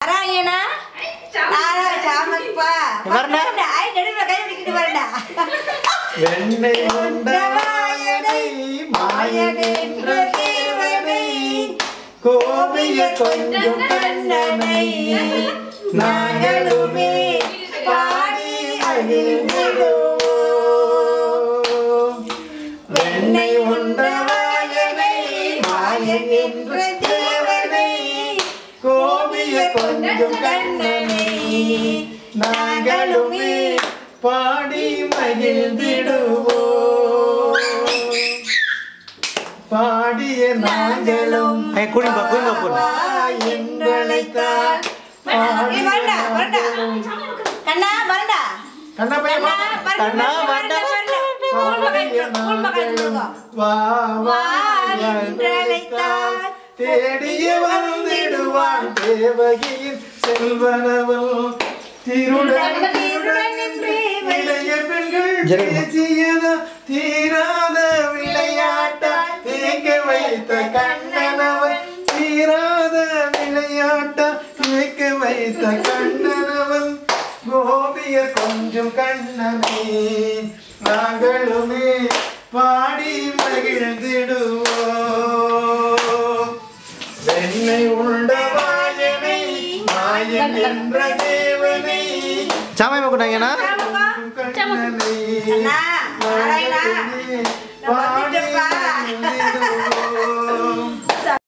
Arayana, Ara camat pa. Warna? Ay, dari makanya bikin warna. Vennai undavayanai mayanendra devanai கோபிய கொஞ்சம் கண்ணனை நாங்களுமே பாடி மகிழ்ந்திடுவோம். வெண்ணை உண்டவாயனை மாயன் என்ற தேவனை கோபிய கொஞ்சம் கண்ணனை நாங்களுமே பாடி மகிழ்ந்திடுவோம். பாடிய நாங்களும் என்றழைத்தார் கண்ணா வரடா கண்ணா பையன் கண்ணா வரடா வா வா என்றழைத்தார் தேடிய வந்திடுவான் தேவகியின் செல்வனவள் திருடன் இளைய பெண்கள் பேசியதா தீராத விளையாட்டா தேக்க வைத்த கண்ணனவன் தீராத விளையாட்டா தேக்க வைத்த கண்ணனவன் கோபியர் கொஞ்சம் கண்ணனை நாங்களுமே பாடி மகிழ்ந்திடுவோம். வெண்ணை உண்டவாயனை மாயன் என்ற தேவனை சாமை மகுனாங்கனா கண்ணனை Arayana, பாடி மகிழ்ந்திடுவோம்.